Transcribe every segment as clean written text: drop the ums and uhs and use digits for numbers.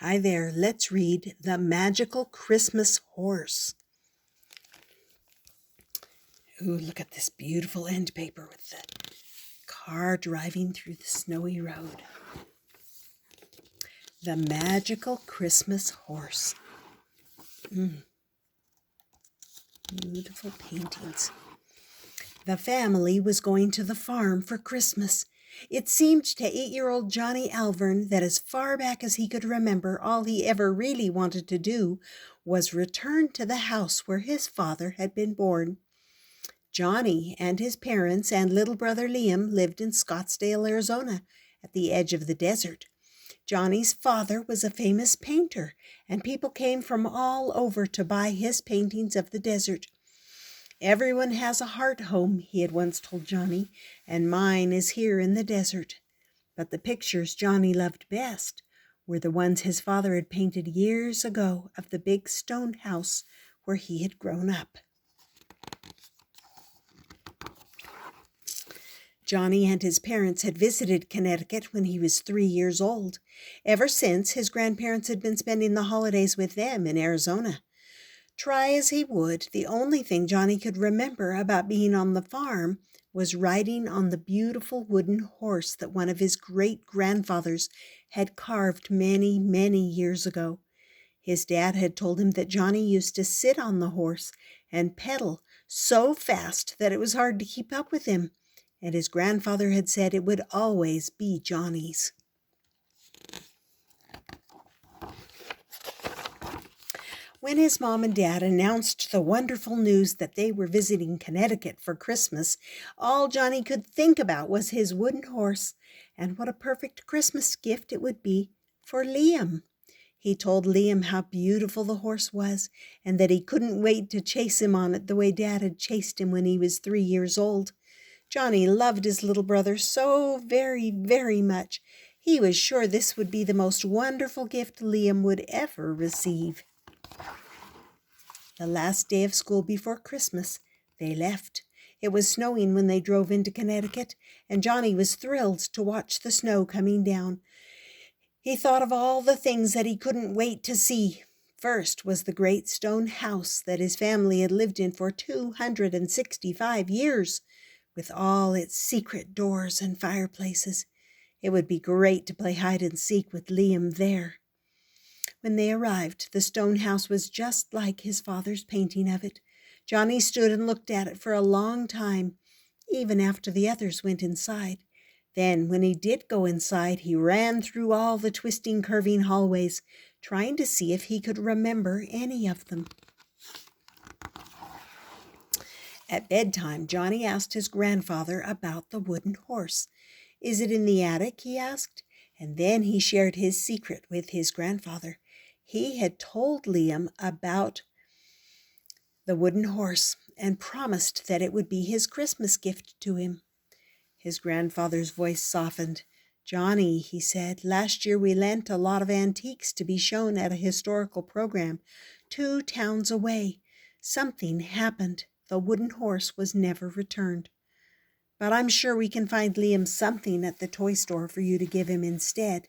Hi there, let's read The Magical Christmas Horse. Ooh, look at this beautiful end paper with the car driving through the snowy road. The Magical Christmas Horse. Beautiful paintings. The family was going to the farm for Christmas. It seemed to 8-year-old Johnny Alvern that as far back as he could remember, all he ever really wanted to do was return to the house where his father had been born. Johnny and his parents and little brother Liam lived in Scottsdale, Arizona, at the edge of the desert. Johnny's father was a famous painter, and people came from all over to buy his paintings of the desert. Everyone has a heart home, he had once told Johnny, and mine is here in the desert. But the pictures Johnny loved best were the ones his father had painted years ago of the big stone house where he had grown up. Johnny and his parents had visited Connecticut when he was 3 years old. Ever since, his grandparents had been spending the holidays with them in Arizona. Try as he would, the only thing Johnny could remember about being on the farm was riding on the beautiful wooden horse that one of his great-grandfathers had carved many, many years ago. His dad had told him that Johnny used to sit on the horse and pedal so fast that it was hard to keep up with him, and his grandfather had said it would always be Johnny's. When his mom and dad announced the wonderful news that they were visiting Connecticut for Christmas, all Johnny could think about was his wooden horse and what a perfect Christmas gift it would be for Liam. He told Liam how beautiful the horse was and that he couldn't wait to chase him on it the way Dad had chased him when he was 3 years old. Johnny loved his little brother so very, very much. He was sure this would be the most wonderful gift Liam would ever receive. The last day of school before Christmas, they left. It was snowing when they drove into Connecticut, and Johnny was thrilled to watch the snow coming down. He thought of all the things that he couldn't wait to see. First was the great stone house that his family had lived in for 265 years, with all its secret doors and fireplaces. It would be great to play hide and seek with Liam there. When they arrived, the stone house was just like his father's painting of it. Johnny stood and looked at it for a long time, even after the others went inside. Then, when he did go inside, he ran through all the twisting, curving hallways, trying to see if he could remember any of them. At bedtime, Johnny asked his grandfather about the wooden horse. "Is it in the attic?" he asked, and then he shared his secret with his grandfather. He had told Liam about the wooden horse and promised that it would be his Christmas gift to him. His grandfather's voice softened. "Johnny," he said, "last year we lent a lot of antiques to be shown at a historical program 2 towns away. Something happened. The wooden horse was never returned. But I'm sure we can find Liam something at the toy store for you to give him instead."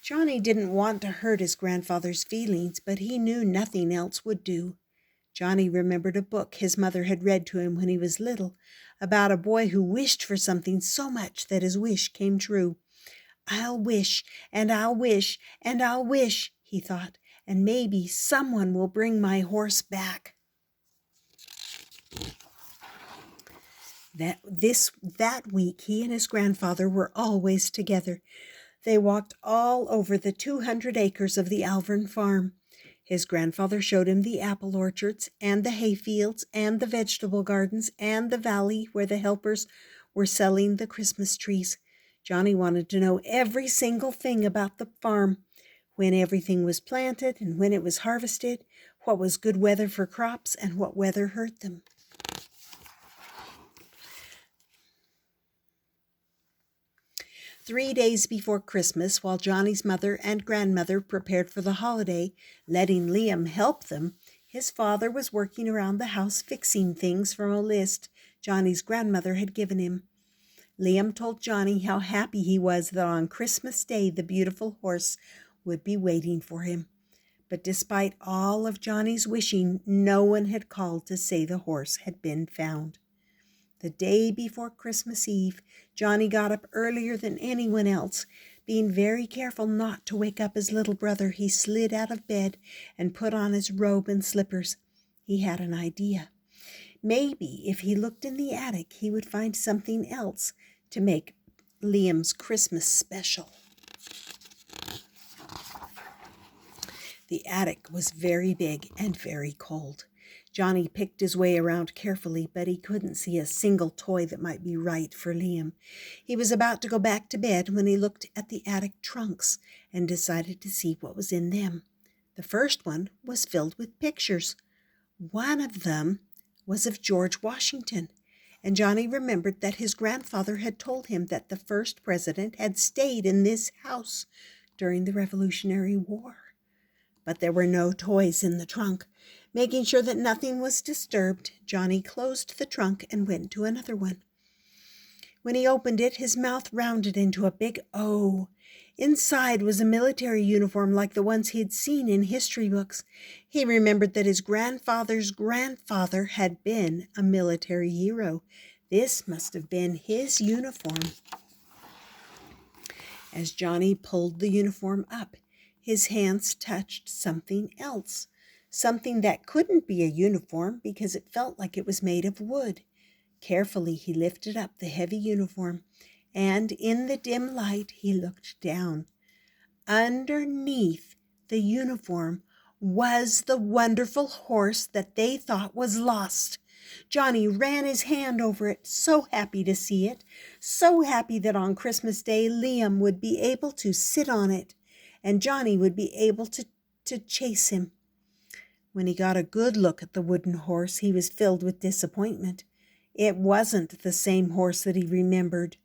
Johnny didn't want to hurt his grandfather's feelings, but he knew nothing else would do. Johnny remembered a book his mother had read to him when he was little, about a boy who wished for something so much that his wish came true. "I'll wish, and I'll wish, and I'll wish," he thought, "and maybe someone will bring my horse back." That week, he and his grandfather were always together. They walked all over the 200 acres of the Alvern farm. His grandfather showed him the apple orchards and the hay fields and the vegetable gardens and the valley where the helpers were selling the Christmas trees. Johnny wanted to know every single thing about the farm, when everything was planted and when it was harvested, what was good weather for crops and what weather hurt them. Three days before Christmas, while Johnny's mother and grandmother prepared for the holiday, letting Liam help them, his father was working around the house fixing things from a list Johnny's grandmother had given him. Liam told Johnny how happy he was that on Christmas Day the beautiful horse would be waiting for him. But despite all of Johnny's wishing, no one had called to say the horse had been found. The day before Christmas Eve, Johnny got up earlier than anyone else. Being very careful not to wake up his little brother, he slid out of bed and put on his robe and slippers. He had an idea. Maybe if he looked in the attic, he would find something else to make Liam's Christmas special. The attic was very big and very cold. Johnny picked his way around carefully, but he couldn't see a single toy that might be right for Liam. He was about to go back to bed when he looked at the attic trunks and decided to see what was in them. The first one was filled with pictures. One of them was of George Washington, and Johnny remembered that his grandfather had told him that the first president had stayed in this house during the Revolutionary War. But there were no toys in the trunk. Making sure that nothing was disturbed, Johnny closed the trunk and went to another one. When he opened it, his mouth rounded into a big O. Inside was a military uniform like the ones he had seen in history books. He remembered that his grandfather's grandfather had been a military hero. This must have been his uniform. As Johnny pulled the uniform up, his hands touched something else. Something that couldn't be a uniform because it felt like it was made of wood. Carefully, he lifted up the heavy uniform, and in the dim light, he looked down. Underneath the uniform was the wonderful horse that they thought was lost. Johnny ran his hand over it, so happy to see it, so happy that on Christmas Day, Liam would be able to sit on it, and Johnny would be able to chase him. When he got a good look at the wooden horse, he was filled with disappointment. It wasn't the same horse that he remembered.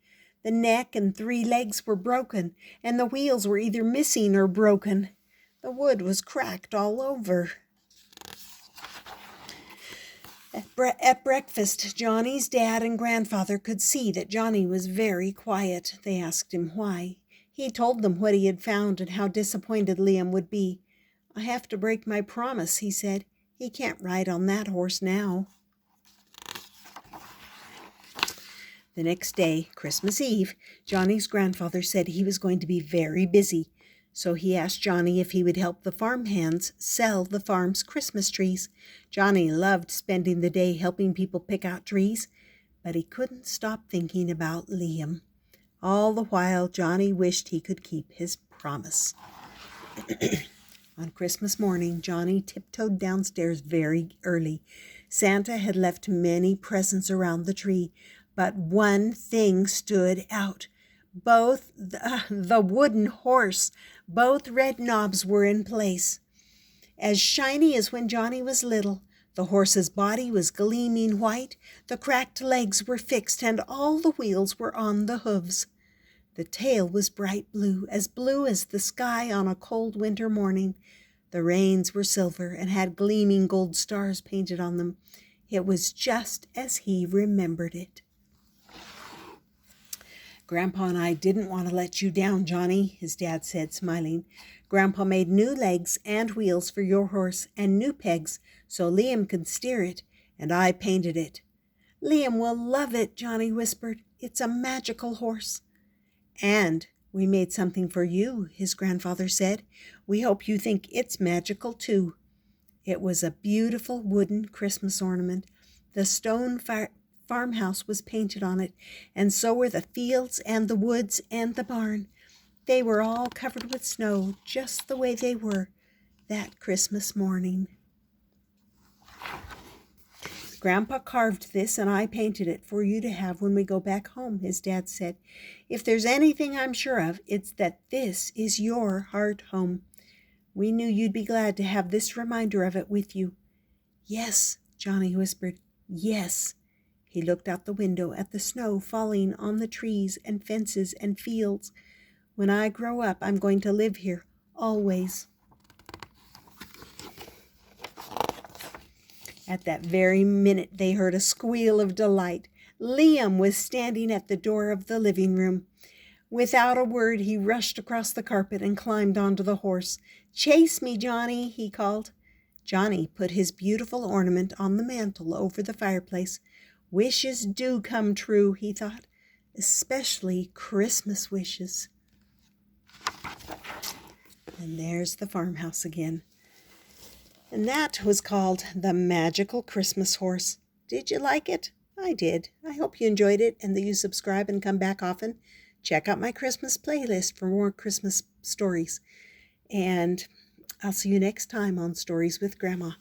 The neck and 3 legs were broken, and the wheels were either missing or broken. The wood was cracked all over. At breakfast, Johnny's dad and grandfather could see that Johnny was very quiet. They asked him why. He told them what he had found and how disappointed Liam would be. "I have to break my promise," he said. "He can't ride on that horse now." The next day, Christmas Eve, Johnny's grandfather said he was going to be very busy. So he asked Johnny if he would help the farm hands sell the farm's Christmas trees. Johnny loved spending the day helping people pick out trees, but he couldn't stop thinking about Liam. All the while, Johnny wished he could keep his promise. On Christmas morning, Johnny tiptoed downstairs very early. Santa had left many presents around the tree, but one thing stood out. Both the wooden horse, both red knobs were in place. As shiny as when Johnny was little, the horse's body was gleaming white, the cracked legs were fixed, and all the wheels were on the hooves. The tail was bright blue as the sky on a cold winter morning. The reins were silver and had gleaming gold stars painted on them. It was just as he remembered it. "Grandpa and I didn't want to let you down, Johnny," his dad said, smiling. "Grandpa made new legs and wheels for your horse and new pegs so Liam could steer it, and I painted it." "Liam will love it," Johnny whispered. "It's a magical horse." "And we made something for you," his grandfather said. "We hope you think it's magical too." It was a beautiful wooden Christmas ornament. The stone farmhouse was painted on it, and so were the fields and the woods and the barn. They were all covered with snow, just the way they were that Christmas morning. "Grandpa carved this, and I painted it for you to have when we go back home," his dad said. "If there's anything I'm sure of, it's that this is your heart home. We knew you'd be glad to have this reminder of it with you." "Yes," Johnny whispered. "Yes." He looked out the window at the snow falling on the trees and fences and fields. "When I grow up, I'm going to live here, always." At that very minute, they heard a squeal of delight. Liam was standing at the door of the living room. Without a word, he rushed across the carpet and climbed onto the horse. "Chase me, Johnny," he called. Johnny put his beautiful ornament on the mantel over the fireplace. Wishes do come true, he thought, especially Christmas wishes. And there's the farmhouse again. And that was called The Magical Christmas Horse. Did you like it? I did. I hope you enjoyed it and that you subscribe and come back often. Check out my Christmas playlist for more Christmas stories. And I'll see you next time on Stories with Grandma.